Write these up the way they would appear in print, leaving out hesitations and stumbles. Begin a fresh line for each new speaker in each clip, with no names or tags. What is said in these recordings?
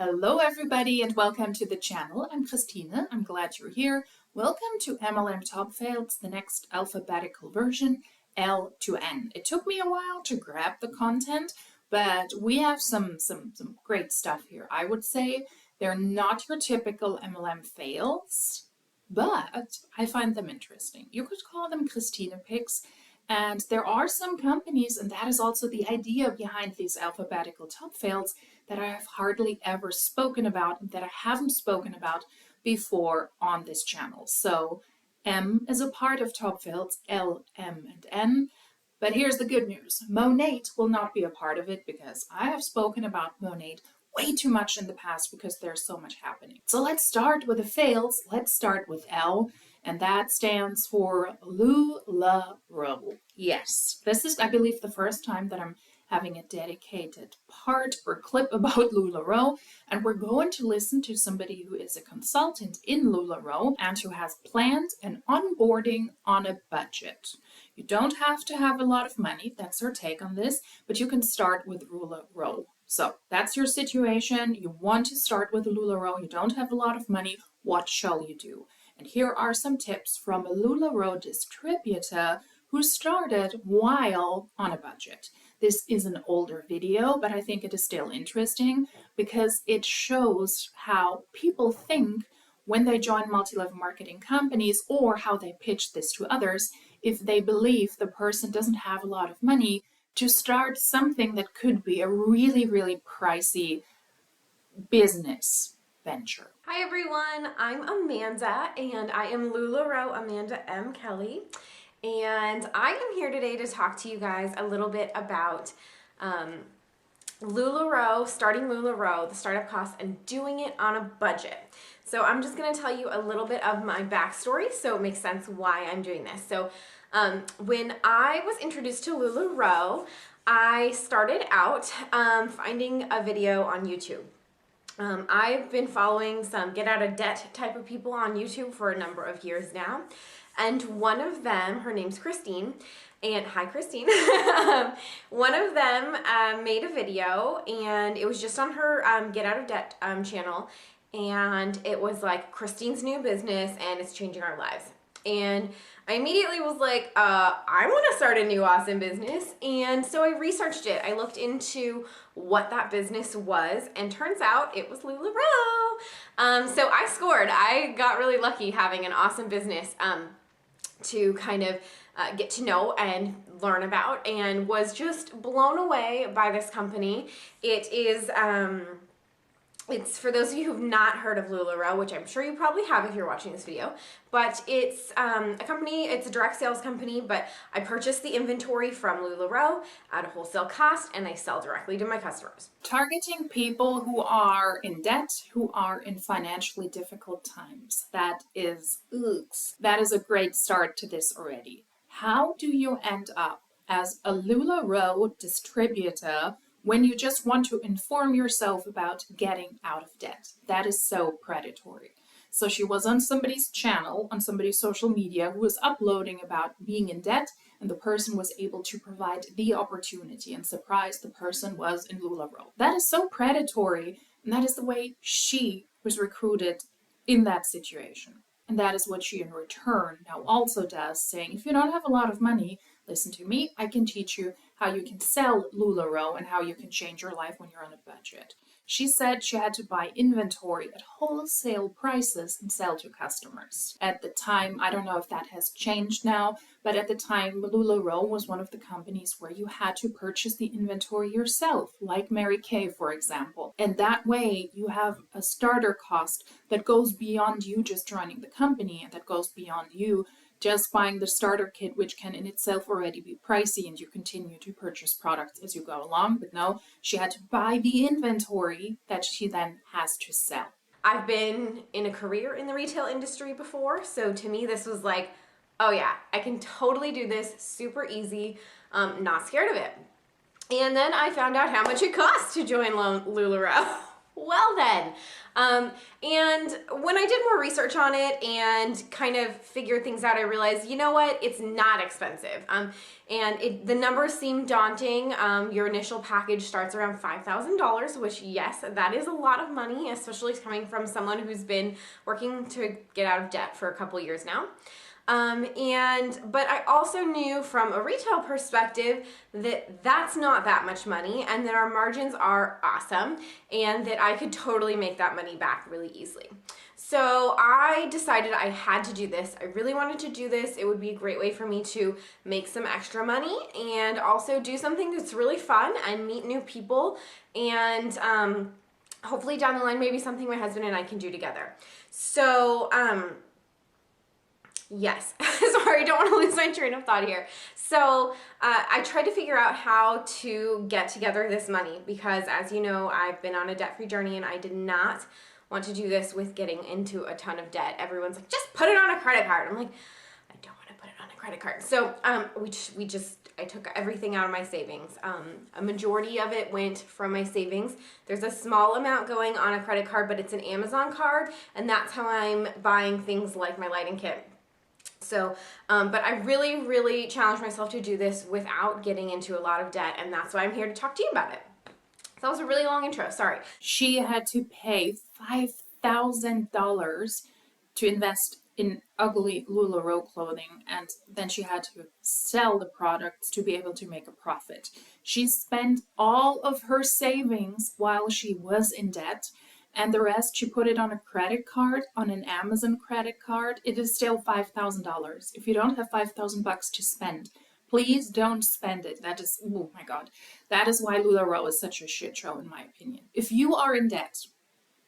Hello everybody and welcome to the channel. I'm Christine. I'm glad you're here. Welcome to MLM Top Fails, the next alphabetical version, L to N. It took me a while to grab the content, but we have some great stuff here. I would say they're not your typical MLM fails, but I find them interesting. You could call them Christine picks. And there are some companies, and that is also the idea behind these alphabetical top fails, that I have hardly ever spoken about, that I haven't spoken about before on this channel. So M is a part of top fails, L, M, and N. But here's the good news. Monate will not be a part of it because I have spoken about Monate way too much in the past because there's so much happening. So let's start with the fails. Let's start with L, and that stands for LuLaRoe. Yes, this is, I believe, the first time that I'm having a dedicated part or clip about LuLaRoe, and we're going to listen to somebody who is a consultant in LuLaRoe and who has planned an onboarding on a budget. You don't have to have a lot of money, that's her take on this, but you can start with LuLaRoe. So that's your situation. You want to start with LuLaRoe, you don't have a lot of money, what shall you do? And here are some tips from a LuLaRoe distributor who started while on a budget. This is an older video, but I think it is still interesting because it shows how people think when they join multi-level marketing companies, or how they pitch this to others, if they believe the person doesn't have a lot of money to start something that could be a really, really pricey business venture.
Hi everyone, I'm Amanda and I am LuLaRoe Amanda M. Kelly, and I am here today to talk to you guys a little bit about LuLaRoe, starting LuLaRoe, the startup costs, and doing it on a budget. So I'm just going to tell you a little bit of my backstory so it makes sense why I'm doing this. So when I was introduced to LuLaRoe, I started out finding a video on YouTube. I've been following some get out of debt type of people on YouTube for a number of years now. And one of them, her name's Christine, and hi Christine, one of them made a video, and it was just on her get out of debt channel, and it was like Christine's new business and it's changing our lives. And I immediately was like, I want to start a new awesome business. And so I researched it. I looked into what that business was, and turns out it was LuLaRoe. So I scored. I got really lucky having an awesome business to kind of get to know and learn about, and was just blown away by this company. It is it's, for those of you who've not heard of LuLaRoe, which I'm sure you probably have if you're watching this video, but it's a company, it's a direct sales company, but I purchased the inventory from LuLaRoe at a wholesale cost, and I sell directly to my customers.
Targeting people who are in debt, who are in financially difficult times. That is a great start to this already. How do you end up as a LuLaRoe distributor when you just want to inform yourself about getting out of debt? That is so predatory. So she was on somebody's channel, on somebody's social media, who was uploading about being in debt, and the person was able to provide the opportunity, and surprise, the person was in LuLaRoe. That is so predatory, and that is the way she was recruited in that situation. And that is what she in return now also does, saying, if you don't have a lot of money, listen to me, I can teach you how you can sell LuLaRoe and how you can change your life when you're on a budget. She said she had to buy inventory at wholesale prices and sell to customers. At the time, I don't know if that has changed now, but at the time, LuLaRoe was one of the companies where you had to purchase the inventory yourself, like Mary Kay, for example. And that way, you have a starter cost that goes beyond you just running the company, and that goes beyond you just buying the starter kit, which can in itself already be pricey, and you continue to purchase products as you go along. But no, she had to buy the inventory that she then has to sell.
I've been in a career in the retail industry before, so to me this was like, oh yeah, I can totally do this, super easy, not scared of it. And then I found out how much it costs to join LuLaRoe. Well then, and when I did more research on it and kind of figured things out, I realized, you know what, it's not expensive. And the numbers seem daunting. Your initial package starts around $5,000, which yes, that is a lot of money, especially coming from someone who's been working to get out of debt for a couple years now. But I also knew from a retail perspective that that's not that much money and that our margins are awesome and that I could totally make that money back really easily. So I decided I had to do this. I really wanted to do this. It would be a great way for me to make some extra money and also do something that's really fun and meet new people and hopefully down the line maybe something my husband and I can do together. So yes, sorry, I don't want to lose my train of thought here. So I tried to figure out how to get together this money because, as you know, I've been on a debt-free journey and I did not want to do this with getting into a ton of debt. Everyone's like, just put it on a credit card. I'm like, I don't want to put it on a credit card. So I took everything out of my savings. A majority of it went from my savings. There's a small amount going on a credit card, but it's an Amazon card, and that's how I'm buying things like my lighting kit. So, but I really, really challenged myself to do this without getting into a lot of debt, and that's why I'm here to talk to you about it. So that was a really long intro, sorry.
She had to pay $5,000 to invest in ugly LuLaRoe clothing, and then she had to sell the products to be able to make a profit. She spent all of her savings while she was in debt, and the rest she put it on a credit card, on an Amazon credit card. It is still $5,000. If you don't have $5,000 to spend, please don't spend it. That is, oh my God, that is why LuLaRoe is such a shit show in my opinion. If you are in debt,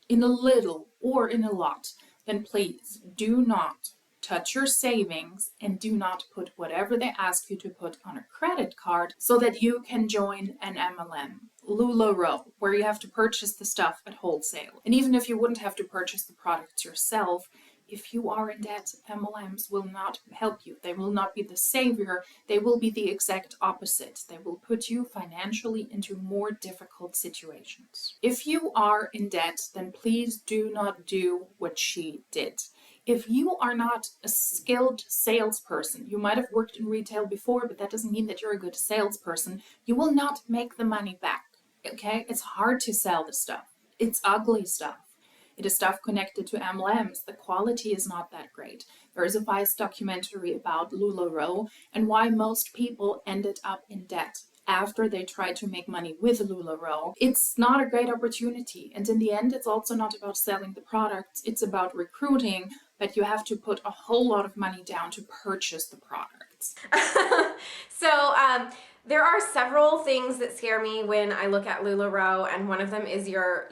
in a little or in a lot, then please do not touch your savings and do not put whatever they ask you to put on a credit card so that you can join an MLM. LuLaRoe, where you have to purchase the stuff at wholesale. And even if you wouldn't have to purchase the products yourself, if you are in debt, MLMs will not help you. They will not be the savior. They will be the exact opposite. They will put you financially into more difficult situations. If you are in debt, then please do not do what she did. If you are not a skilled salesperson, you might have worked in retail before, but that doesn't mean that you're a good salesperson. You will not make the money back. Okay? It's hard to sell the stuff. It's ugly stuff. It is stuff connected to MLMs. The quality is not that great. There is a Vice documentary about LuLaRoe and why most people ended up in debt after they tried to make money with LuLaRoe. It's not a great opportunity. And in the end, it's also not about selling the products. It's about recruiting, but you have to put a whole lot of money down to purchase the products.
So, there are several things that scare me when I look at LuLaRoe, and one of them is your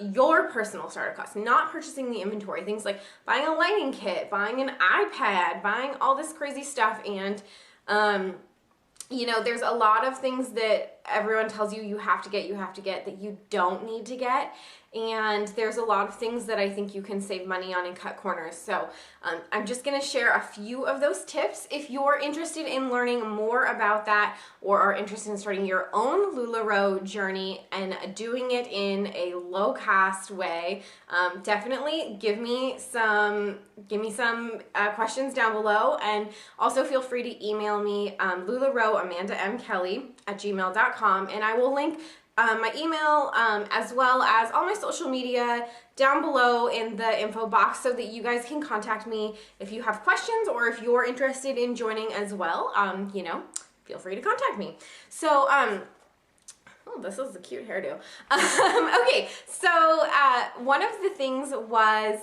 personal startup costs, not purchasing the inventory. Things like buying a lighting kit, buying an iPad, buying all this crazy stuff, and you know, there's a lot of things that everyone tells you you have to get that you don't need to get. And there's a lot of things that I think you can save money on and cut corners. So I'm just going to share a few of those tips. If you're interested in learning more about that or are interested in starting your own LuLaRoe journey and doing it in a low cost way, definitely give me some questions down below, and also feel free to email me LuLaRoe Amanda M Kelly @gmail.com, and I will link my email as well as all my social media down below in the info box so that you guys can contact me if you have questions or if you're interested in joining as well. You know, feel free to contact me. So, oh, this is a cute hairdo. Okay, so one of the things was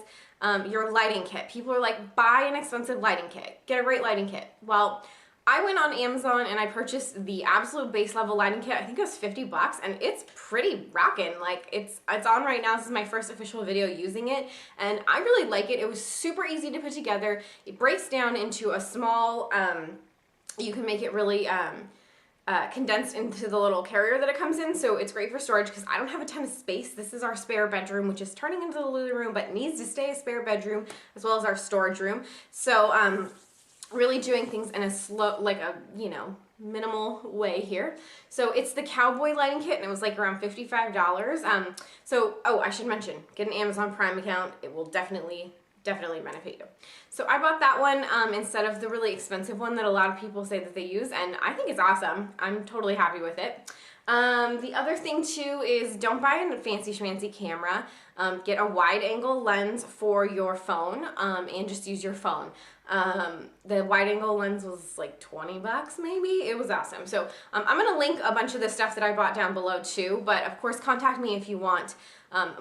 your lighting kit. People are like, buy an expensive lighting kit. Get a great lighting kit. Well, I went on Amazon and I purchased the absolute base level lighting kit. I think it was $50 and it's pretty rockin'. Like it's on right now. This is my first official video using it and I really like it. It was super easy to put together. It breaks down into a small, you can make it really condensed into the little carrier that it comes in, so it's great for storage because I don't have a ton of space. This is our spare bedroom, which is turning into the living room, but needs to stay a spare bedroom as well as our storage room. So really doing things in a slow, like a, you know, minimal way here. So it's the cowboy lighting kit, and it was like around $55. Oh, I should mention, get an Amazon Prime account. It will definitely benefit you. So I bought that one instead of the really expensive one that a lot of people say that they use, and I think it's awesome. I'm totally happy with it. The other thing too is don't buy a fancy schmancy camera. Get a wide angle lens for your phone and just use your phone. The wide angle lens was like 20 bucks maybe. It was awesome. So I'm going to link a bunch of the stuff that I bought down below too, but of course contact me if you want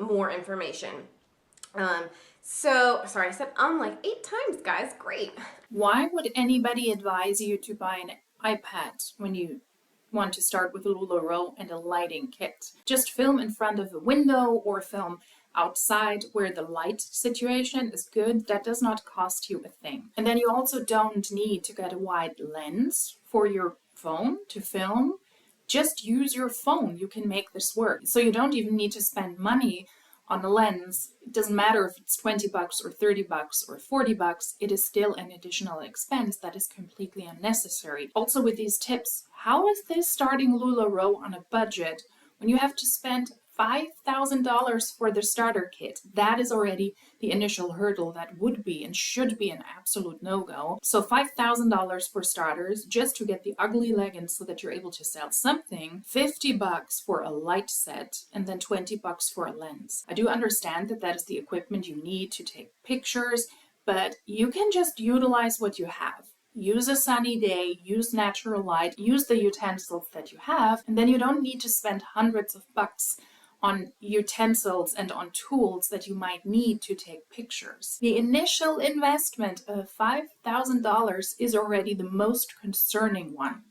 more information. So, sorry, I said like 8 times, guys. Great.
Why would anybody advise you to buy an iPad when you want to start with LuLaRoe and a lighting kit? Just film in front of a window or film outside where the light situation is good. That does not cost you a thing. And then you also don't need to get a wide lens for your phone to film. Just use your phone. You can make this work. So you don't even need to spend money on a lens. It doesn't matter if it's 20 bucks or 30 bucks or 40 bucks, it is still an additional expense that is completely unnecessary. Also with these tips, how is this starting LuLaRoe on a budget when you have to spend $5,000 for the starter kit? That is already the initial hurdle that would be and should be an absolute no-go. So $5,000 for starters just to get the ugly leggings so that you're able to sell something, 50 bucks for a light set, and then 20 bucks for a lens. I do understand that that is the equipment you need to take pictures, but you can just utilize what you have. Use a sunny day, use natural light, use the utensils that you have, and then you don't need to spend hundreds of bucks on utensils and on tools that you might need to take pictures. The initial investment of $5,000 is already the most concerning one.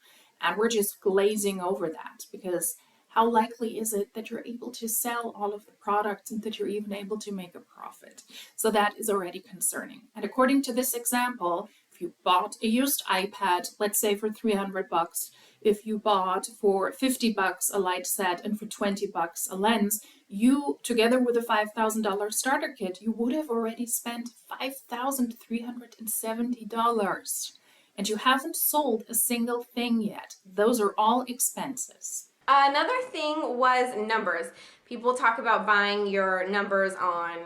And we're just glazing over that because how likely is it that you're able to sell all of the products and that you're even able to make a profit? So that is already concerning. And according to this example, if you bought a used iPad, let's say for 300 bucks, if you bought for 50 bucks a light set and for 20 bucks a lens, you, together with a $5,000 starter kit, you would have already spent $5,370. And you haven't sold a single thing yet. Those are all expenses.
Another thing was numbers. People talk about buying your numbers on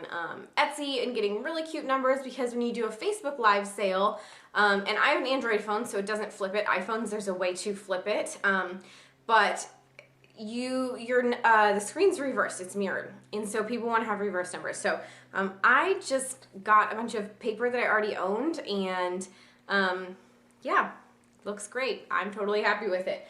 Etsy and getting really cute numbers because when you do a Facebook Live sale, and I have an Android phone, so it doesn't flip it. iPhones, there's a way to flip it, but the screen's reversed. It's mirrored, and so people want to have reverse numbers. So I just got a bunch of paper that I already owned, and yeah, looks great. I'm totally happy with it.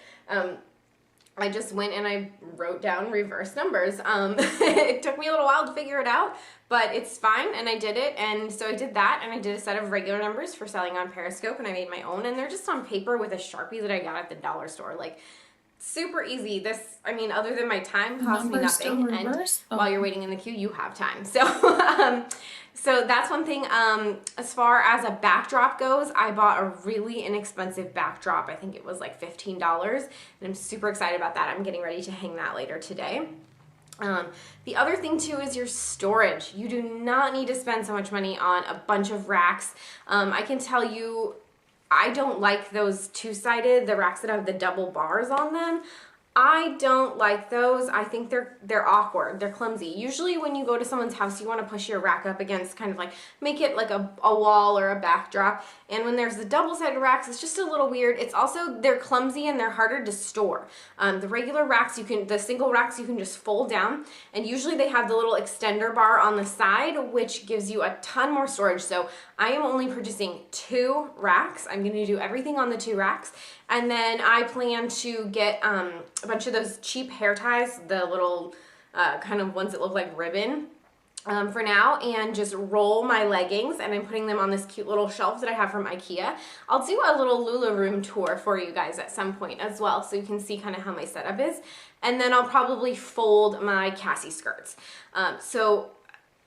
I just went and I wrote down reverse numbers. It took me a little while to figure it out, but it's fine, and I did it. And so I did that, and I did a set of regular numbers for selling on Periscope, and I made my own, and they're just on paper with a Sharpie that I got at the dollar store. Like, super easy. This, I mean, other than my time, cost me nothing. And while you're waiting in the queue, you have time. So, so that's one thing. As far as a backdrop goes, I bought a really inexpensive backdrop. I think it was like $15, and I'm super excited about that. I'm getting ready to hang that later today. The other thing too is your storage. You do not need to spend so much money on a bunch of racks. I can tell you, I don't like those two-sided, the racks that have the double bars on them. I don't like those. I think they're awkward. They're clumsy. Usually when you go to someone's house, you want to push your rack up against, kind of like make it like a wall or a backdrop. And when there's the double-sided racks, it's just a little weird. It's also, they're clumsy and they're harder to store. The regular racks, the single racks you can just fold down. And usually they have the little extender bar on the side, which gives you a ton more storage. So I am only purchasing 2 racks. I'm going to do everything on the 2 racks. And then I plan to get a bunch of those cheap hair ties, the little kind of ones that look like ribbon for now, and just roll my leggings, and I'm putting them on this cute little shelf that I have from IKEA. I'll do a little Lula room tour for you guys at some point as well, so you can see kind of how my setup is. And then I'll probably fold my Cassie skirts. So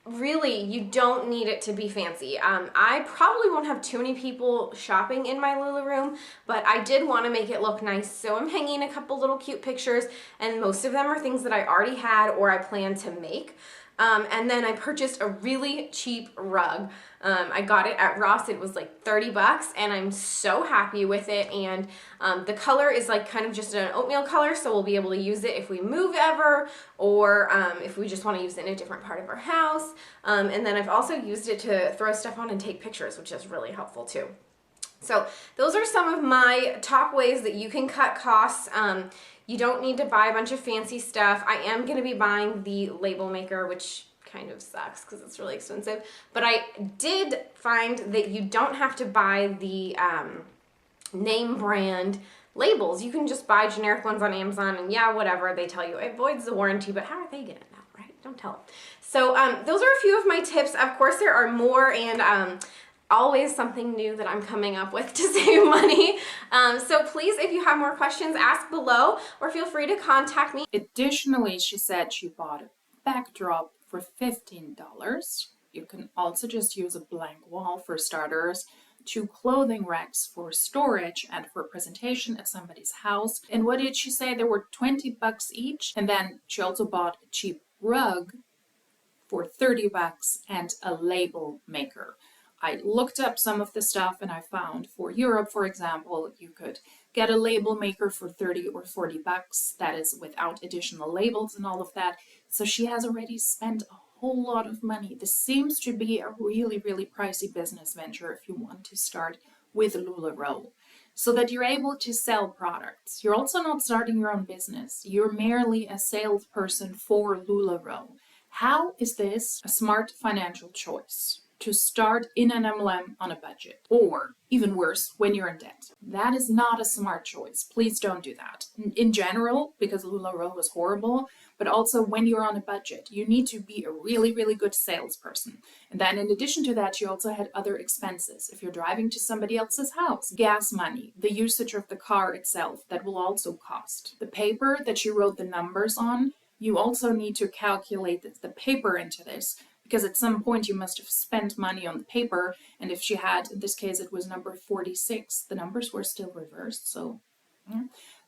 really, you don't need it to be fancy. I probably won't have too many people shopping in my Lula room, but I did want to make it look nice, so I'm hanging a couple little cute pictures, and most of them are things that I already had or I plan to make. And then I purchased a really cheap rug. I got it at Ross. It was like 30 bucks and I'm so happy with it. And the color is like kind of just an oatmeal color, so we'll be able to use it if we move ever, or if we just want to use it in a different part of our house. And then I've also used it to throw stuff on and take pictures, which is really helpful too. So those are some of my top ways that you can cut costs. You don't need to buy a bunch of fancy stuff. I am going to be buying the label maker, which kind of sucks because it's really expensive. But I did find that you don't have to buy the name brand labels. You can just buy generic ones on Amazon, and yeah, whatever, they tell you it voids the warranty, but how are they going to know, right? Don't tell them. So those are a few of my tips. Of course, there are more, and always something new that I'm coming up with to save money. So please, if you have more questions, ask below or feel free to contact me.
Additionally, she said she bought a backdrop for $15. You can also just use a blank wall for starters, 2 clothing racks for storage and for presentation at somebody's house. And what did she say? There were 20 bucks each. And then she also bought a cheap rug for 30 bucks and a label maker. I looked up some of the stuff and I found for Europe, for example, you could get a label maker for 30 or 40 bucks. That is without additional labels and all of that. So she has already spent a whole lot of money. This seems to be a really, really pricey business venture if you want to start with LuLaRoe, so that you're able to sell products. You're also not starting your own business. You're merely a salesperson for LuLaRoe. How is this a smart financial choice? To start in an MLM on a budget, or even worse, when you're in debt. That is not a smart choice. Please don't do that. In general, because LuLaRoe was horrible, but also when you're on a budget, you need to be a really, really good salesperson. And then in addition to that, you also had other expenses. If you're driving to somebody else's house, gas money, the usage of the car itself, that will also cost. The paper that you wrote the numbers on, you also need to calculate the paper into this, because at some point you must have spent money on the paper, and if she had, in this case it was number 46, the numbers were still reversed, so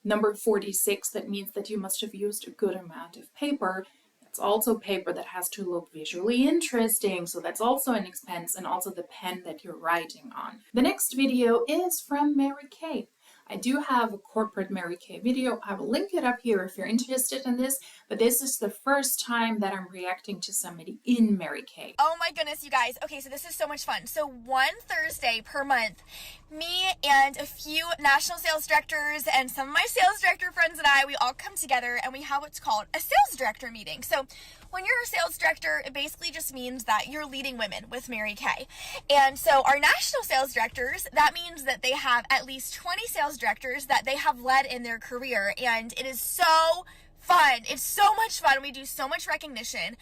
number 46, that means that you must have used a good amount of paper. It's also paper that has to look visually interesting, so that's also an expense, and also the pen that you're writing on. The next video is from Mary Kay. I do have a corporate Mary Kay video. I will link it up here if you're interested in this, but this is the first time that I'm reacting to somebody in Mary Kay.
Oh my goodness, you guys. Okay, so this is so much fun. So one Thursday per month, me and a few national sales directors and some of my sales director friends and I, we all come together and we have what's called a sales director meeting. So when you're a sales director, it basically just means that you're leading women with Mary Kay. And so our national sales directors, that means that they have at least 20 sales directors that they have led in their career. And it is so fun. It's so much fun. We do so much recognition,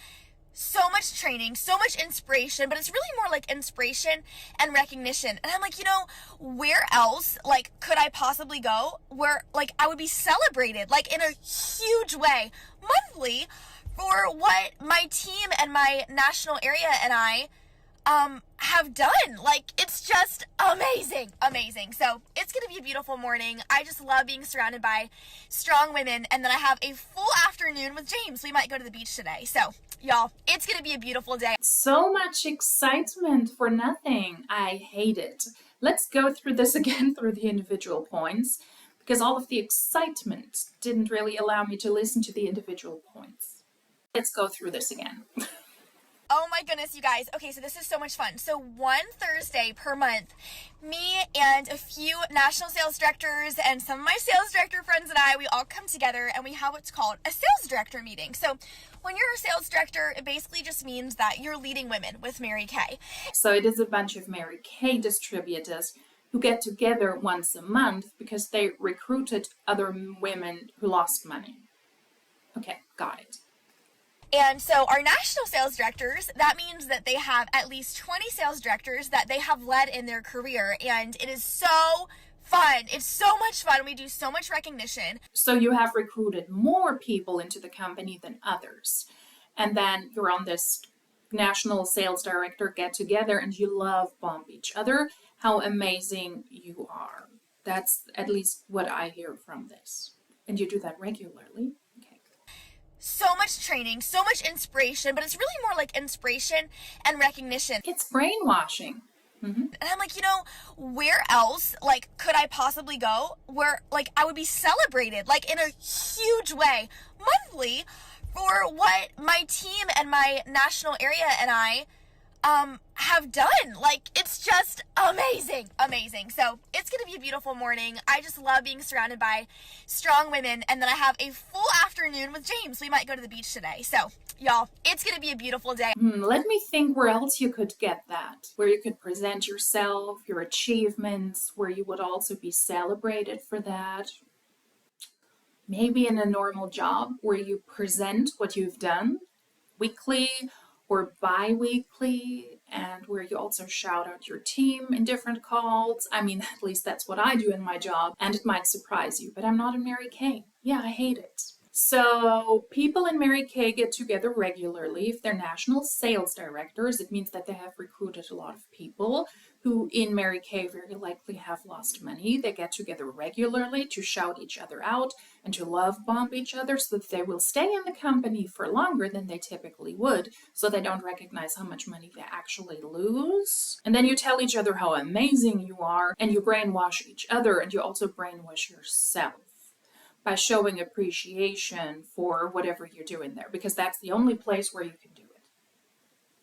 so much training, so much inspiration, but it's really more like inspiration and recognition. And I'm like, where else, like, could I possibly go where, like, I would be celebrated, like, in a huge way monthly for what my team and my national area and I have done. Like, it's just amazing. So it's gonna be a beautiful morning. I just love being surrounded by strong women, and then I have a full afternoon with James. We might go to the beach today. So y'all, it's gonna be a beautiful day.
So much excitement for nothing. I hate it. Let's go through this again through the individual points, because all of the excitement didn't really allow me to listen to the individual points. Let's go through this again.
Oh my goodness, you guys. Okay, so this is so much fun. So one Thursday per month, me and a few national sales directors and some of my sales director friends and I, we all come together and we have what's called a sales director meeting. So when you're a sales director, it basically just means that you're leading women with Mary Kay.
So it is a bunch of Mary Kay distributors who get together once a month because they recruited other women who lost money. Okay, got it.
And so our national sales directors, that means that they have at least 20 sales directors that they have led in their career. And it is so fun. It's so much fun. We do so much recognition.
So you have recruited more people into the company than others. And then you're on this national sales director get together and you love bomb each other. How amazing you are. That's at least what I hear from this. And you do that regularly.
So so much training, so much inspiration, but it's really more like inspiration and recognition.
It's brainwashing.
And I'm like, where else, like, could I possibly go where, like, I would be celebrated, like, in a huge way, monthly, for what my team and my national area and I have done. Like, it's just amazing. So it's gonna be a beautiful morning. I just love being surrounded by strong women, and then I have a full afternoon with James. We might go to the beach today. So y'all, it's gonna be a beautiful day.
Let me think where else you could get that, where you could present yourself, your achievements, where you would also be celebrated for that. Maybe in a normal job where you present what you've done weekly or bi-weekly, and where you also shout out your team in different calls. I mean, at least that's what I do in my job, and it might surprise you, but I'm not in Mary Kay. Yeah, I hate it. So people in Mary Kay get together regularly. If they're national sales directors, it means that they have recruited a lot of people who in Mary Kay very likely have lost money. They get together regularly to shout each other out and to love bomb each other so that they will stay in the company for longer than they typically would, so they don't recognize how much money they actually lose. And then you tell each other how amazing you are, and you brainwash each other, and you also brainwash yourself by showing appreciation for whatever you're doing there, because that's the only place where you can do it.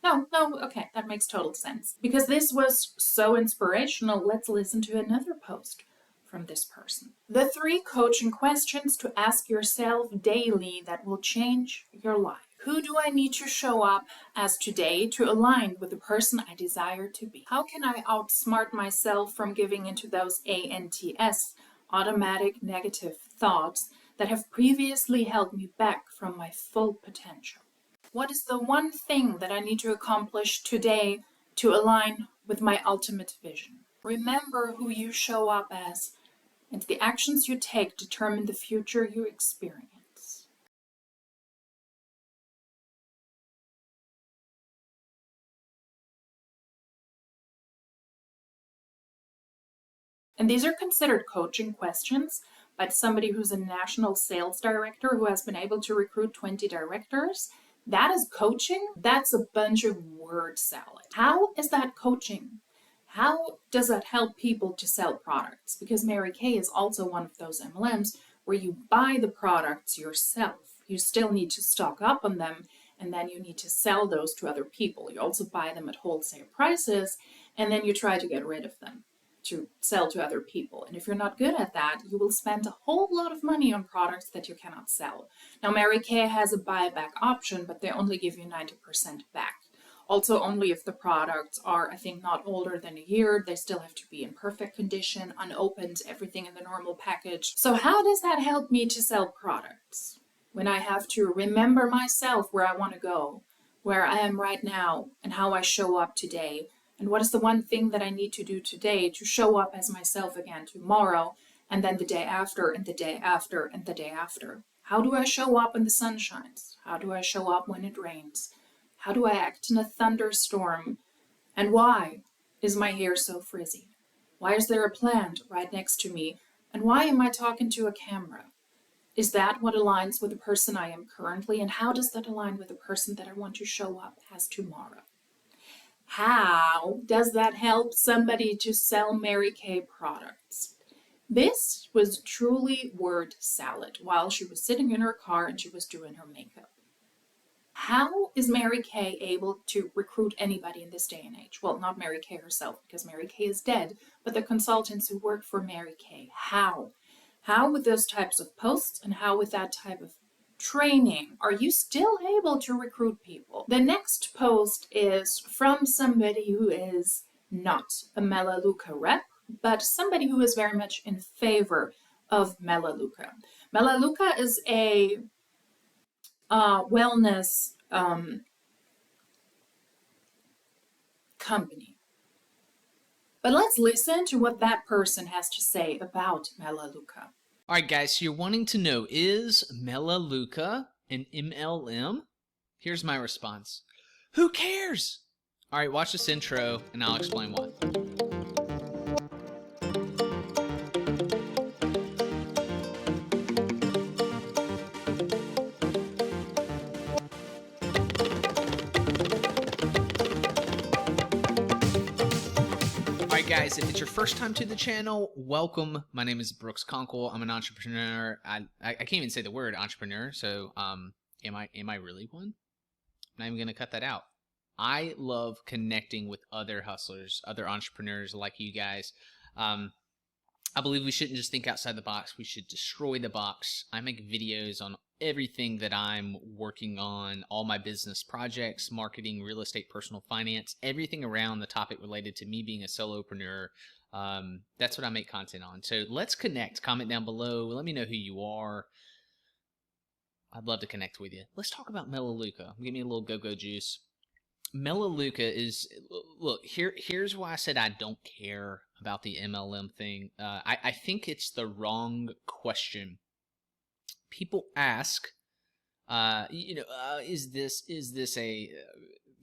No, okay, that makes total sense. Because this was so inspirational, let's listen to another post from this person. The 3 coaching questions to ask yourself daily that will change your life. Who do I need to show up as today to align with the person I desire to be? How can I outsmart myself from giving into those ANTS, automatic negative thoughts, that have previously held me back from my full potential? What is the one thing that I need to accomplish today to align with my ultimate vision? Remember who you show up as, and the actions you take determine the future you experience. And these are considered coaching questions by somebody who's a national sales director who has been able to recruit 20 directors. That is coaching? That's a bunch of word salad. How is that coaching? How does that help people to sell products? Because Mary Kay is also one of those MLMs where you buy the products yourself. You still need to stock up on them, and then you need to sell those to other people. You also buy them at wholesale prices, and then you try to get rid of them to sell to other people. And if you're not good at that, you will spend a whole lot of money on products that you cannot sell. Now, Mary Kay has a buyback option, but they only give you 90% back. Also, only if the products are, I think, not older than a year. They still have to be in perfect condition, unopened, everything in the normal package. So how does that help me to sell products? When I have to remember myself where I want to go, where I am right now, and how I show up today, and what is the one thing that I need to do today to show up as myself again tomorrow, and then the day after, and the day after, and the day after? How do I show up when the sun shines? How do I show up when it rains? How do I act in a thunderstorm? And why is my hair so frizzy? Why is there a plant right next to me? And why am I talking to a camera? Is that what aligns with the person I am currently? And how does that align with the person that I want to show up as tomorrow? How does that help somebody to sell Mary Kay products? This was truly word salad while she was sitting in her car and she was doing her makeup. How is Mary Kay able to recruit anybody in this day and age? Well, not Mary Kay herself, because Mary Kay is dead, but the consultants who work for Mary Kay. How? How with those types of posts and how with that type of training are you still able to recruit people? The next post is from somebody who is not a Melaleuca rep, but somebody who is very much in favor of Melaleuca. Melaleuca is a wellness company. But let's listen to what that person has to say about Melaleuca.
All right, guys, so you're wanting to know, is Melaleuca an MLM? Here's my response. Who cares? All right, watch this intro and I'll explain why. guys, if it's your first time to the channel, welcome. My name is Brooks Conkle. I'm an entrepreneur. I can't even say the word entrepreneur, so am I really one? I'm not even gonna cut that out. I love connecting with other hustlers, other entrepreneurs like you guys. I believe we shouldn't just think outside the box. We should destroy the box. I make videos on everything that I'm working on, all my business projects, marketing, real estate, personal finance, everything around the topic related to me being a solopreneur. That's what I make content on. So let's connect. Comment down below. Let me know who you are. I'd love to connect with you. Let's talk about Melaleuca. Give me a little go-go juice. Melaleuca is, look, here's why I said I don't care about the MLM thing. I think it's the wrong question. People ask, is this a,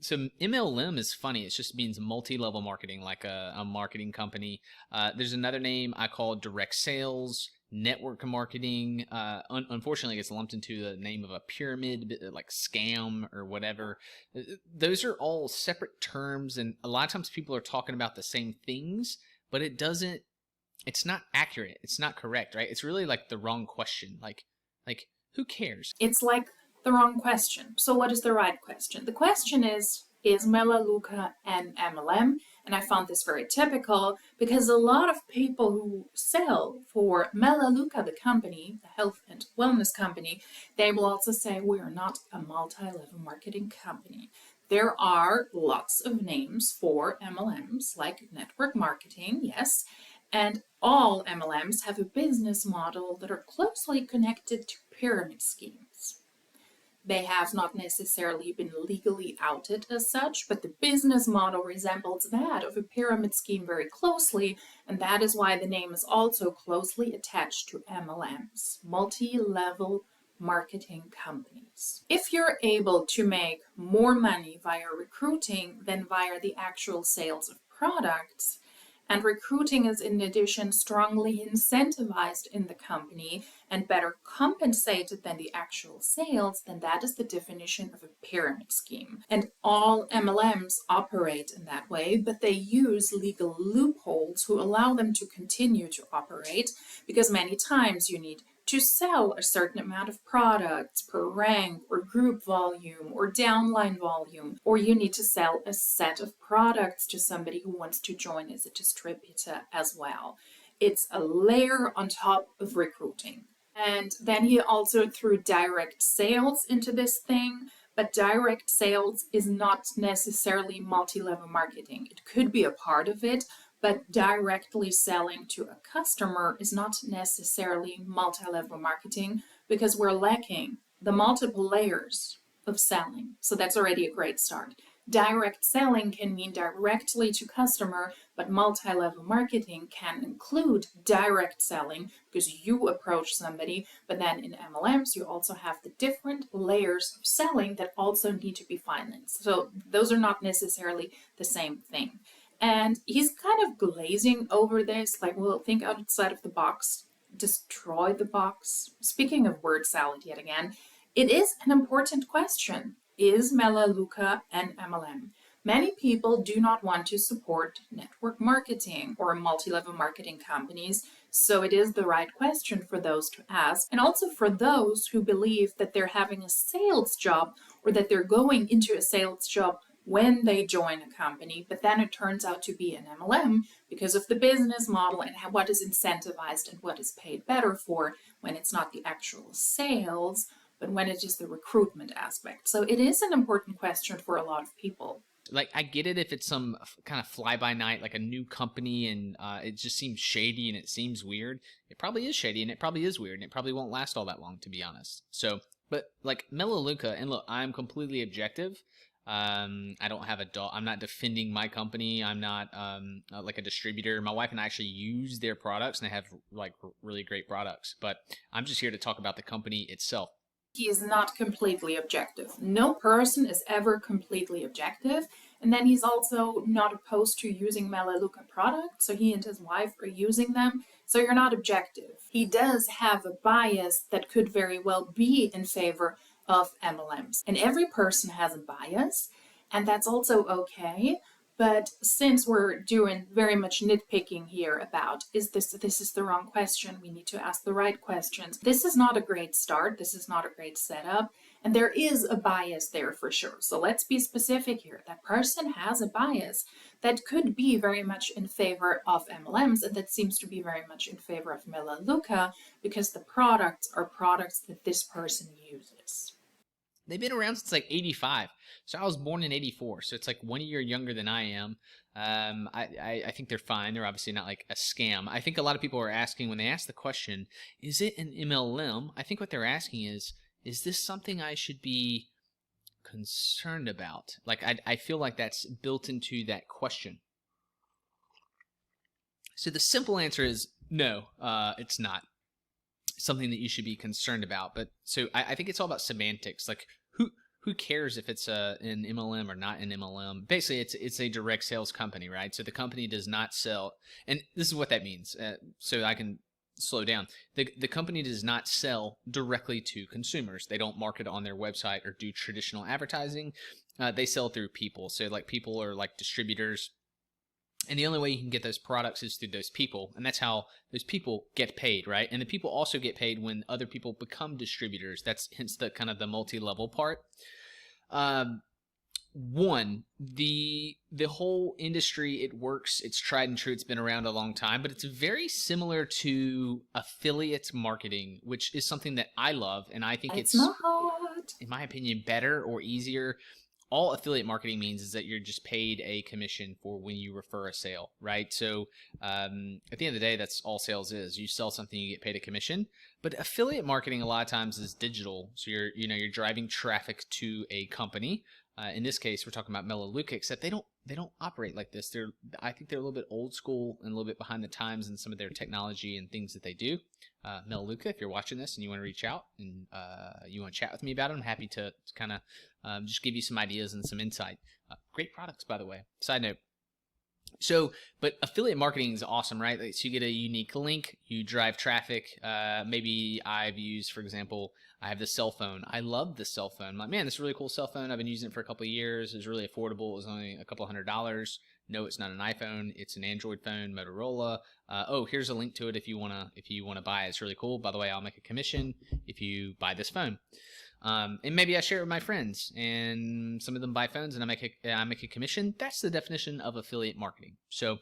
so MLM is funny. It just means multi-level marketing, like a marketing company. There's another name I call direct sales, network marketing. Unfortunately, it gets lumped into the name of a pyramid, like scam or whatever. Those are all separate terms, and a lot of times people are talking about the same things, but it's not accurate. It's not correct, right? It's really like the wrong question. Like who cares?
It's like the wrong question. So what is the right question? The question is Melaleuca an MLM? And I found this very typical because a lot of people who sell for Melaleuca, the company, the health and wellness company, they will also say we are not a multi-level marketing company. There are lots of names for MLMs, like network marketing, yes, and all MLMs have a business model that are closely connected to pyramid schemes. They have not necessarily been legally outed as such, but the business model resembles that of a pyramid scheme very closely, and that is why the name is also closely attached to MLMs, multi-level marketing companies. If you're able to make more money via recruiting than via the actual sales of products, and recruiting is in addition strongly incentivized in the company and better compensated than the actual sales, then that is the definition of a pyramid scheme. And all MLMs operate in that way, but they use legal loopholes who allow them to continue to operate, because many times you need to sell a certain amount of products per rank or group volume or downline volume, or you need to sell a set of products to somebody who wants to join as a distributor as well. It's a layer on top of recruiting. And then he also threw direct sales into this thing, but direct sales is not necessarily multi-level marketing. It could be a part of it, but directly selling to a customer is not necessarily multi-level marketing because we're lacking the multiple layers of selling. So that's already a great start. Direct selling can mean directly to customer, but multi-level marketing can include direct selling because you approach somebody, but then in MLMs you also have the different layers of selling that also need to be financed. So those are not necessarily the same thing. And he's kind of glazing over this, like, well, think outside of the box, destroy the box. Speaking of word salad yet again, it is an important question. Is Melaleuca an MLM? Many people do not want to support network marketing or multi-level marketing companies, so it is the right question for those to ask, and also for those who believe that they're having a sales job or that they're going into a sales job when they join a company, but then it turns out to be an MLM because of the business model and what is incentivized and what is paid better for when it's not the actual sales, but when it is the recruitment aspect. So it is an important question for a lot of people.
Like, I get it if it's some kind of fly-by-night, like a new company, and it just seems shady and it seems weird. It probably is shady and it probably is weird and it probably won't last all that long, to be honest. So, but like Melaleuca, and look, I'm completely objective. I don't have a dog. I'm not defending my company. I'm not like a distributor. My wife and I actually use their products, and they have like really great products. But I'm just here to talk about the company itself.
He is not completely objective. No person is ever completely objective. And then he's also not opposed to using Melaleuca products. So he and his wife are using them. So you're not objective. He does have a bias that could very well be in favor of MLMs. And every person has a bias, and that's also okay. But since we're doing very much nitpicking here about this is the wrong question, we need to ask the right questions. This is not a great start. This is not a great setup. And there is a bias there for sure. So let's be specific here. That person has a bias that could be very much in favor of MLMs, and that seems to be very much in favor of Melaleuca because the products are products that this person uses.
They've been around since like 85. So I was born in 84. So it's like 1 year younger than I am. I think they're fine. They're obviously not like a scam. I think a lot of people are asking when they ask the question, is it an MLM? I think what they're asking is this something I should be concerned about? Like, I feel like that's built into that question. So the simple answer is no, it's not something that you should be concerned about. But so I think it's all about semantics. Like who cares if it's an MLM or not an MLM? Basically, it's a direct sales company, right? So the company does not sell, and this is what that means. So I can slow down. The company does not sell directly to consumers. They don't market on their website or do traditional advertising. They sell through people. So like people are like distributors. And the only way you can get those products is through those people. And that's how those people get paid, right? And the people also get paid when other people become distributors. That's hence the kind of the multi-level part. The whole industry, it works. It's tried and true. It's been around a long time, but it's very similar to affiliate marketing, which is something that I love. And I think it's
not,
in my opinion, better or easier. All affiliate marketing means is that you're just paid a commission for when you refer a sale, right? So at the end of the day, that's all sales is. You sell something, you get paid a commission. But affiliate marketing a lot of times is digital. So you're driving traffic to a company. In this case, we're talking about Melaleuca, except they don't operate like this. I think they're a little bit old school and a little bit behind the times in some of their technology and things that they do. Melaleuca, if you're watching this and you want to reach out and you want to chat with me about it, I'm happy to kind of just give you some ideas and some insight. Great products, by the way. Side note. So, but affiliate marketing is awesome, right? So you get a unique link, you drive traffic. Maybe I've used, for example, I have the cell phone. I love the cell phone. I'm like, man, this is a really cool cell phone. I've been using it for a couple of years. It's really affordable. It was only a couple $100. No, it's not an iPhone. It's an Android phone, Motorola. Oh, here's a link to it if you wanna buy it. It's really cool. By the way, I'll make a commission if you buy this phone. And maybe I share it with my friends, and some of them buy phones, and I make a commission. That's the definition of affiliate marketing. So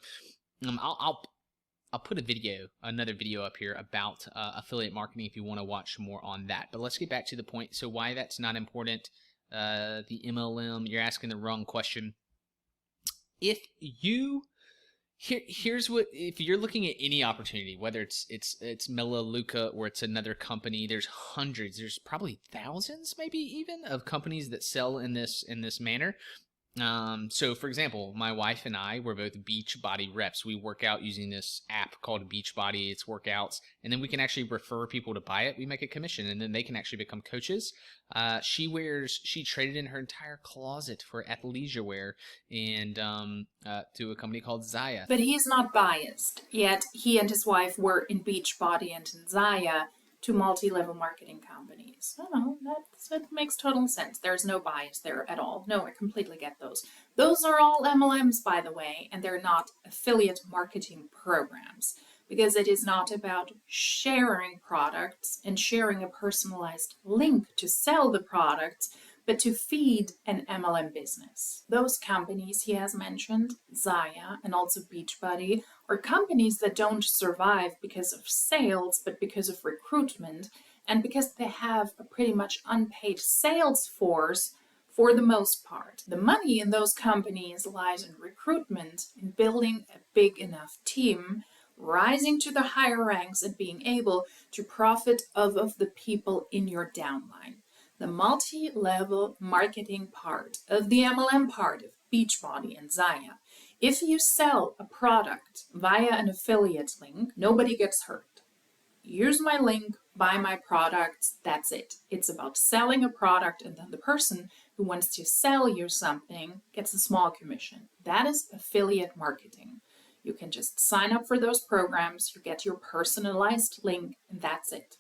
I'll put another video up here about affiliate marketing if you want to watch more on that. But let's get back to the point. So why that's not important? The MLM, you're asking the wrong question. Here's what, if you're looking at any opportunity, whether it's Melaleuca or it's another company, there's hundreds, there's probably thousands, maybe even, of companies that sell in this manner. So for example, my wife and I were both Beachbody reps. We work out using this app called Beachbody. It's workouts, and then we can actually refer people to buy it. We make a commission, and then they can actually become coaches. She traded in her entire closet for athleisure wear and to a company called Zaya.
But he's not biased, yet he and his wife were in Beachbody and in Zaya, two multi-level marketing companies. No, that makes total sense. There's no bias there at all. No, I completely get those. Those are all MLMs, by the way, and they're not affiliate marketing programs, because it is not about sharing products and sharing a personalized link to sell the products, but to feed an MLM business. Those companies he has mentioned, Zaya and also Beachbody, are companies that don't survive because of sales, but because of recruitment, and because they have a pretty much unpaid sales force for the most part. The money in those companies lies in recruitment, in building a big enough team, rising to the higher ranks, and being able to profit of the people in your downline. The multi-level marketing part of the MLM part of Beachbody and Zaya. If you sell a product via an affiliate link, nobody gets hurt. Use my link, buy my products, that's it. It's about selling a product, and then the person who wants to sell you something gets a small commission. That is affiliate marketing. You can just sign up for those programs, you get your personalized link, and that's it.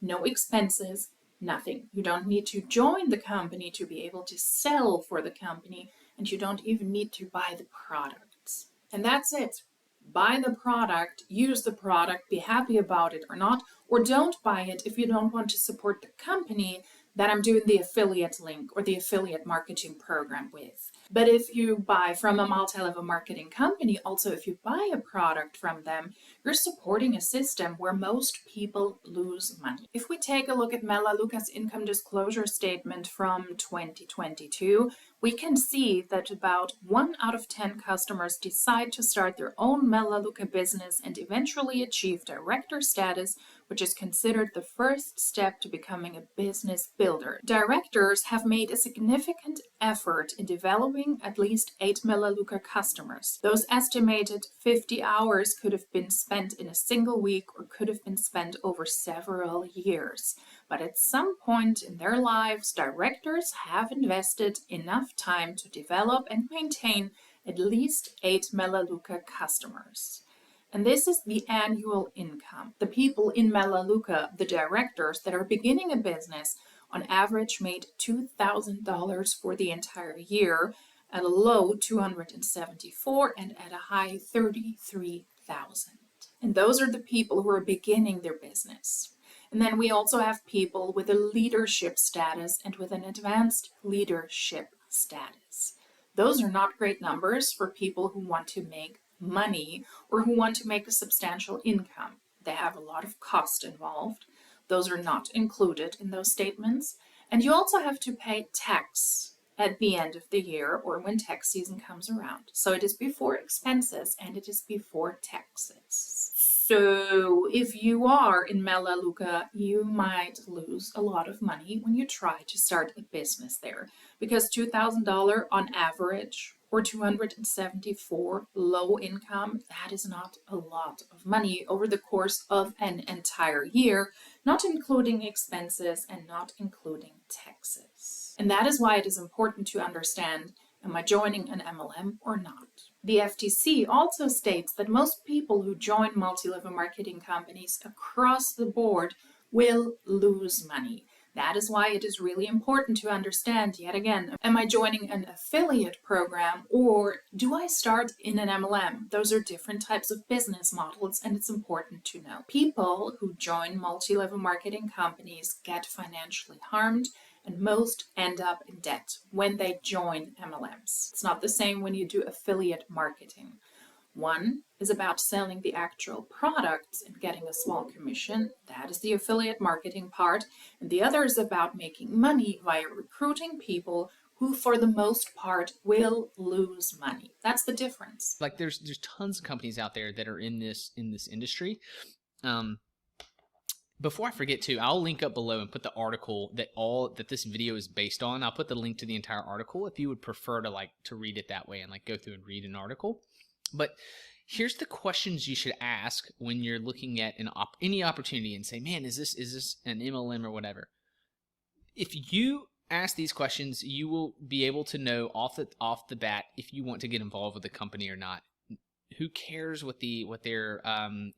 No expenses. Nothing. You don't need to join the company to be able to sell for the company, and you don't even need to buy the products. And that's it. Buy the product, use the product, be happy about it or not, or don't buy it if you don't want to support the company that I'm doing the affiliate link or the affiliate marketing program with. But if you buy from a multi-level marketing company, also if you buy a product from them, you're supporting a system where most people lose money. If we take a look at Melaleuca's income disclosure statement from 2022, we can see that about 1 out of 10 customers decide to start their own Melaleuca business and eventually achieve director status, which is considered the first step to becoming a business builder. Directors have made a significant effort in developing at least 8 Melaleuca customers. Those estimated 50 hours could have been spent in a single week or could have been spent over several years. But at some point in their lives, directors have invested enough time to develop and maintain at least 8 Melaleuca customers. And this is the annual income. The people in Melaleuca, the directors that are beginning a business, on average made $2,000 for the entire year, at a low $274 and at a high $33,000. And those are the people who are beginning their business. And then we also have people with a leadership status and with an advanced leadership status. Those are not great numbers for people who want to make money or who want to make a substantial income. They have a lot of cost involved. Those are not included in those statements. And you also have to pay tax at the end of the year or when tax season comes around. So it is before expenses and it is before taxes. So if you are in Melaleuca, you might lose a lot of money when you try to start a business there, because $2,000 on average or $274 low income, that is not a lot of money over the course of an entire year, not including expenses and not including taxes. And that is why it is important to understand, am I joining an MLM or not? The FTC also states that most people who join multi-level marketing companies across the board will lose money. That is why it is really important to understand, yet again, am I joining an affiliate program or do I start in an MLM? Those are different types of business models and it's important to know. People who join multi-level marketing companies get financially harmed and most end up in debt when they join MLMs. It's not the same when you do affiliate marketing. One is about selling the actual products and getting a small commission. That is the affiliate marketing part. And the other is about making money via recruiting people who, for the most part, will lose money. That's the difference.
Like there's tons of companies out there that are in this industry. Before I forget too, I'll link up below and put the article that this video is based on. I'll put the link to the entire article if you would prefer to read it that way and go through and read an article. But here's the questions you should ask when you're looking at any opportunity and say, man, is this an MLM or whatever? If you ask these questions, you will be able to know off the bat if you want to get involved with the company or not. Who cares what their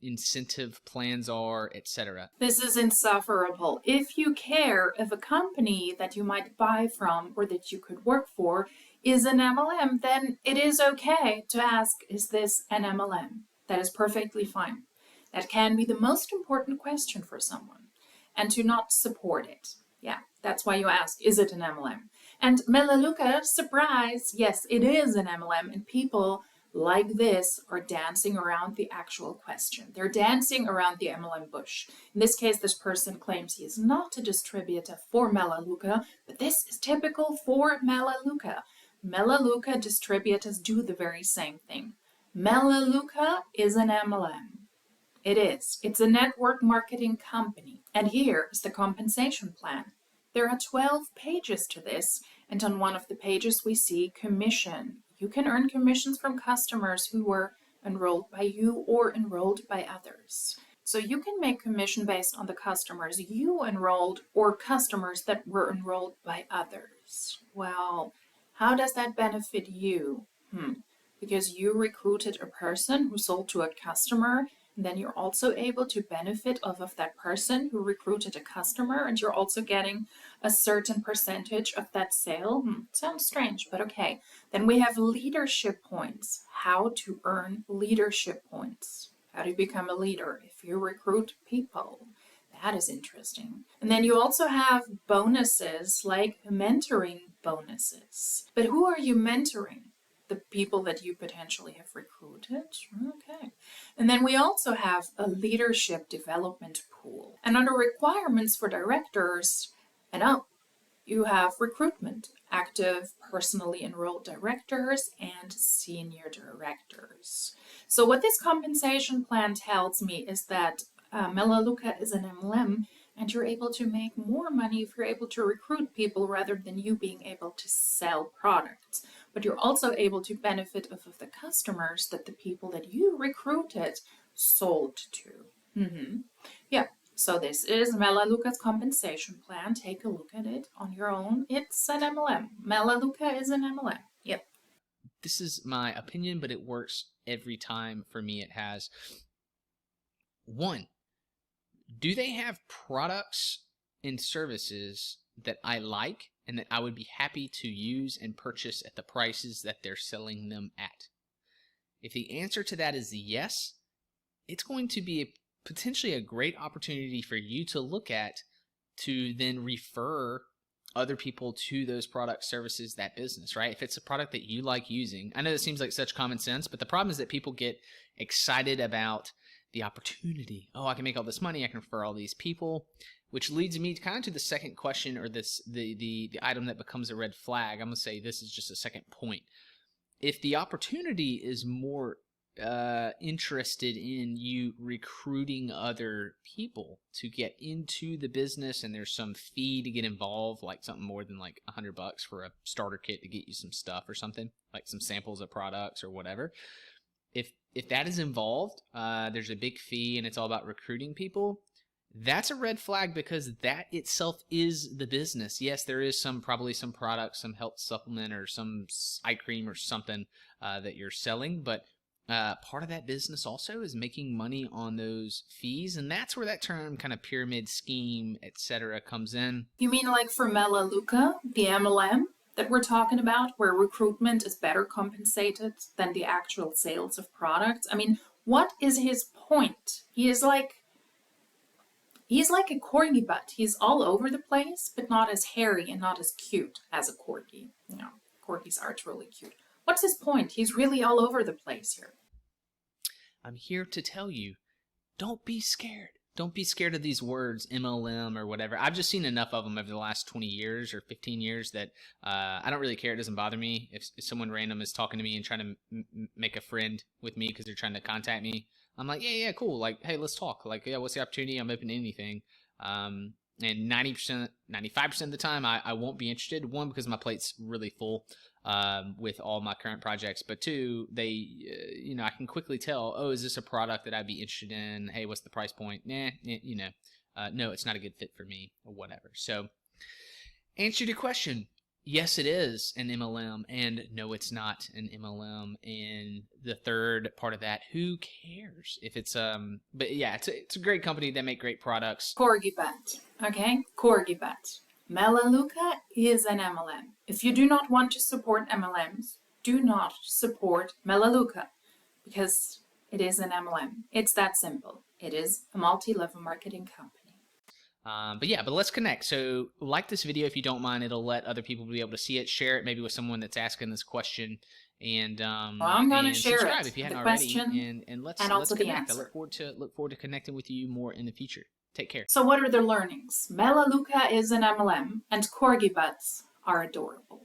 incentive plans are, etc.
This is insufferable. If you care if a company that you might buy from or that you could work for is an MLM, then it is okay to ask, is this an MLM? That is perfectly fine. That can be the most important question for someone, and to not support it. Yeah, that's why you ask, is it an MLM? And Melaleuca, surprise, yes, it is an MLM, and people like this are dancing around the actual question. They're dancing around the MLM bush. In this case, this person claims he is not a distributor for Melaleuca, but this is typical for Melaleuca. Melaleuca distributors do the very same thing. Melaleuca is an MLM. It is. It's a network marketing company. And here is the compensation plan. There are 12 pages to this, and on one of the pages we see commission. You can earn commissions from customers who were enrolled by you or enrolled by others. So you can make commission based on the customers you enrolled or customers that were enrolled by others. Well, how does that benefit you? Because you recruited a person who sold to a customer Then you're also able to benefit off of that person who recruited a customer, and you're also getting a certain percentage of that sale. Sounds strange, but okay. Then we have leadership points. How to earn leadership points. How to become a leader if you recruit people. That is interesting. And then you also have bonuses like mentoring bonuses. But who are you mentoring? The people that you potentially have recruited. Okay. And then we also have a leadership development pool. And under requirements for directors and up, you have recruitment, active, personally enrolled directors and senior directors. So what this compensation plan tells me is that Melaleuca is an MLM, and you're able to make more money if you're able to recruit people rather than you being able to sell products. But you're also able to benefit off of the customers that the people that you recruited sold to. Yeah, so this is Melaleuca's compensation plan. Take a look at it on your own. It's an MLM. Melaleuca is an MLM. Yep.
This is my opinion, but it works every time for me. It has. One, do they have products and services that I like and that I would be happy to use and purchase at the prices that they're selling them at? If the answer to that is yes, it's going to be potentially a great opportunity for you to look at to then refer other people to those products, services, that business, right? If it's a product that you like using. I know it seems like such common sense, but the problem is that people get excited about the opportunity. Oh, I can make all this money. I can refer all these people, which leads me kind of to the second question, or the item that becomes a red flag. I'm going to say this is just a second point. If the opportunity is more interested in you recruiting other people to get into the business, and there's some fee to get involved, like something more than like $100 for a starter kit to get you some stuff or something, like some samples of products or whatever. If that is involved, there's a big fee and it's all about recruiting people. That's a red flag, because that itself is the business. Yes, there is probably some product, some health supplement or some eye cream or something that you're selling, but part of that business also is making money on those fees, and that's where that term kind of pyramid scheme, etc., comes in.
You mean like for Melaleuca, the MLM that we're talking about, where recruitment is better compensated than the actual sales of products? I mean, what is his point? He's like a corgi butt. He's all over the place, but not as hairy and not as cute as a corgi. You know, corgis are truly cute. What's his point? He's really all over the place here.
I'm here to tell you, don't be scared. Don't be scared of these words, MLM or whatever. I've just seen enough of them over the last 20 years or 15 years that I don't really care. It doesn't bother me. If someone random is talking to me and trying to make a friend with me because they're trying to contact me, I'm like, yeah, cool. Like, hey, let's talk. Like, yeah, what's the opportunity? I'm open to anything. And 90%, 95% of the time, I won't be interested. One, because my plate's really full with all my current projects. But two, I can quickly tell, oh, is this a product that I'd be interested in? Hey, what's the price point? No, it's not a good fit for me or whatever. So, answer to your question. Yes, it is an MLM, and no, it's not an MLM. And the third part of that, who cares if it's But yeah, it's a great company that make great products.
Corgi butt, okay? Corgi butt. Melaleuca is an MLM. If you do not want to support MLMs, do not support Melaleuca, because it is an MLM. It's that simple. It is a multi-level marketing company.
But let's connect. So like this video if you don't mind. It'll let other people be able to see it. Share it maybe with someone that's asking this question. And
I'm going to share
subscribe
it.
if you hadn't
the
already.
Question
And let's
also the
connect. I
answer.
look forward to connecting with you more in the future. Take care.
So what are the learnings? Melaleuca is an MLM, and corgi butts are adorable.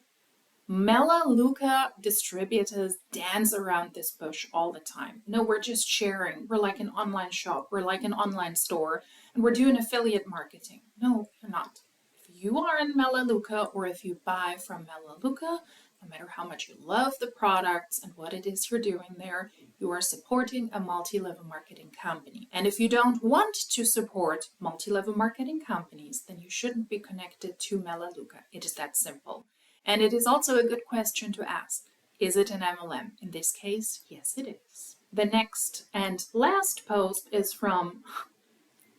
Melaleuca distributors dance around this bush all the time. No, we're just sharing. We're like an online shop. We're like an online store. And we're doing affiliate marketing. No, you're not. If you are in Melaleuca, or if you buy from Melaleuca, no matter how much you love the products and what it is you're doing there, you are supporting a multi-level marketing company. And if you don't want to support multi-level marketing companies, then you shouldn't be connected to Melaleuca. It is that simple. And it is also a good question to ask. Is it an MLM? In this case, yes, it is. The next and last post is from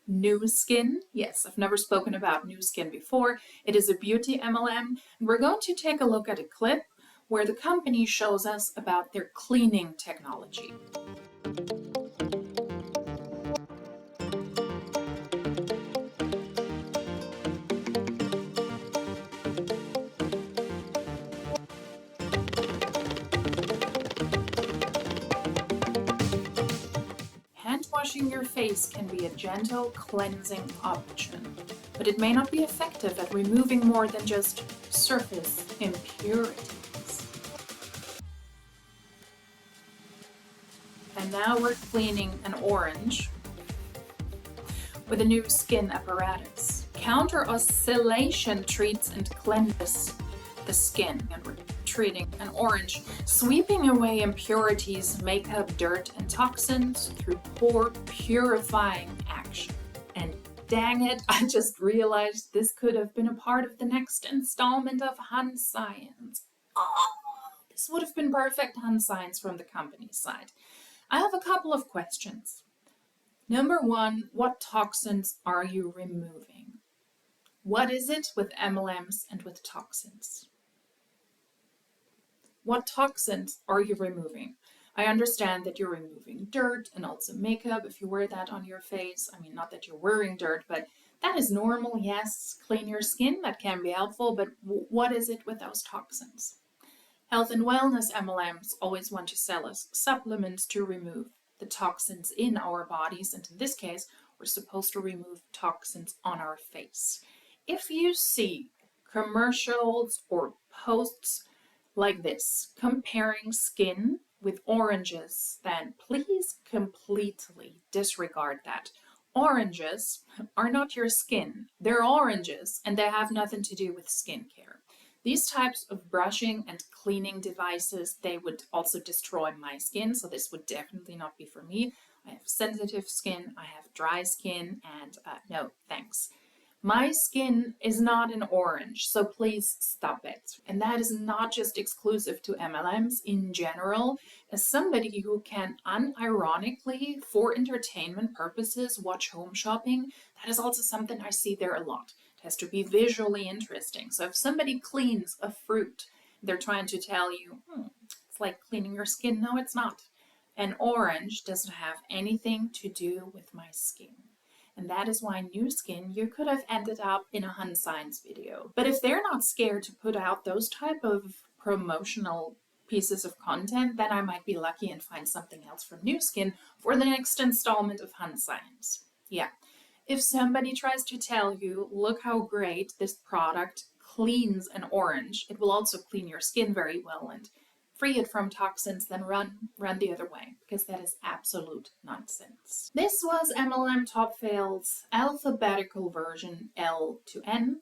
Nu Skin. Yes, I've never spoken about Nu Skin before. It is a beauty MLM. And we're going to take a look at a clip where the company shows us about their cleaning technology. Hand washing your face can be a gentle cleansing option, but it may not be effective at removing more than just surface impurities. And now we're cleaning an orange with a Nu Skin apparatus. Counter oscillation treats and cleanses the skin, and we're treating an orange, sweeping away impurities, makeup, dirt, and toxins through pore purifying action. And dang it, I just realized this could have been a part of the next installment of Hun Science. Oh, this would have been perfect Hun Science from the company's side. I have a couple of questions. Number one, what toxins are you removing? What is it with MLMs and with toxins? What toxins are you removing? I understand that you're removing dirt and also makeup if you wear that on your face. I mean, not that you're wearing dirt, but that is normal. Yes, clean your skin, that can be helpful, but what is it with those toxins? Health and wellness MLMs always want to sell us supplements to remove the toxins in our bodies, and in this case, we're supposed to remove toxins on our face. If you see commercials or posts like this, comparing skin with oranges, then please completely disregard that. Oranges are not your skin. They're oranges, and they have nothing to do with skincare. These types of brushing and cleaning devices, they would also destroy my skin, so this would definitely not be for me. I have sensitive skin, I have dry skin, and no, thanks. My skin is not an orange, so please stop it. And that is not just exclusive to MLMs in general. As somebody who can unironically, for entertainment purposes, watch home shopping, that is also something I see there a lot. It has to be visually interesting. So if somebody cleans a fruit, they're trying to tell you, it's like cleaning your skin. No, it's not. An orange doesn't have anything to do with my skin. And that is why Nu Skin, you could have ended up in a Hun Science video. But if they're not scared to put out those type of promotional pieces of content, then I might be lucky and find something else from Nu Skin for the next installment of Hun Science. Yeah. If somebody tries to tell you, look how great this product cleans an orange, it will also clean your skin very well and free it from toxins, then run the other way, because that is absolute nonsense. This was MLM Top Fails alphabetical version L to N.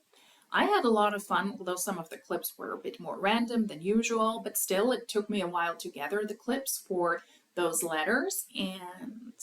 I had a lot of fun, although some of the clips were a bit more random than usual, but still it took me a while to gather the clips for those letters, and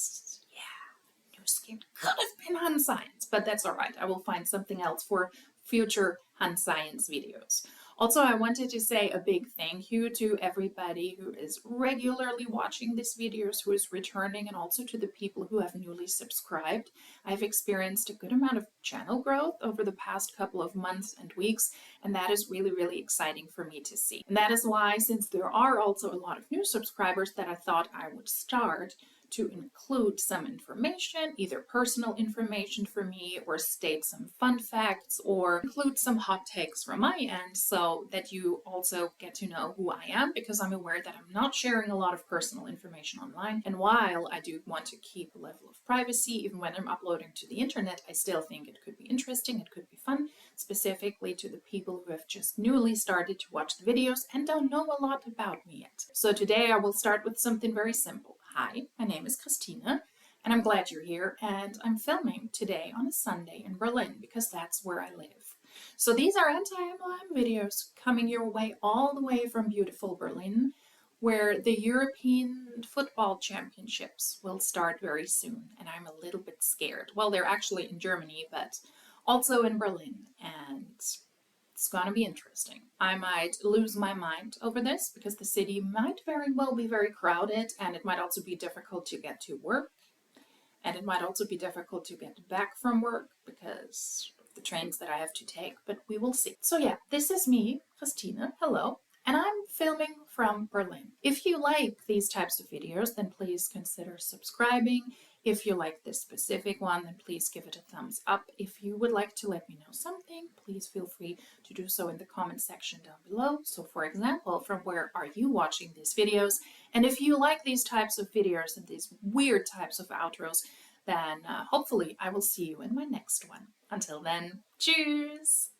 yeah, Nu Skin could have been Hun Science, but that's all right. I will find something else for future Hun Science videos. Also, I wanted to say a big thank you to everybody who is regularly watching these videos, who is returning, and also to the people who have newly subscribed. I've experienced a good amount of channel growth over the past couple of months and weeks, and that is really, really exciting for me to see. And that is why, since there are also a lot of new subscribers, that I thought I would start to include some information, either personal information for me, or state some fun facts, or include some hot takes from my end, so that you also get to know who I am, because I'm aware that I'm not sharing a lot of personal information online. And while I do want to keep a level of privacy, even when I'm uploading to the internet, I still think it could be interesting, it could be fun, specifically to the people who have just newly started to watch the videos and don't know a lot about me yet. So today I will start with something very simple. Hi, my name is Christina, and I'm glad you're here, and I'm filming today on a Sunday in Berlin, because that's where I live. So these are anti-mlm videos coming your way all the way from beautiful Berlin, where the European Football Championships will start very soon, and I'm a little bit scared. Well, they're actually in Germany, but also in Berlin, and it's gonna be interesting. I might lose my mind over this because the city might very well be very crowded, and it might also be difficult to get to work. And it might also be difficult to get back from work because of the trains that I have to take, but we will see. So yeah, this is me, Christine, hello, and I'm filming from Berlin. If you like these types of videos, then please consider subscribing. If you like this specific one, then please give it a thumbs up. If you would like to let me know something, please feel free to do so in the comment section down below. So for example, from where are you watching these videos? And if you like these types of videos and these weird types of outros, then hopefully I will see you in my next one. Until then, cheers!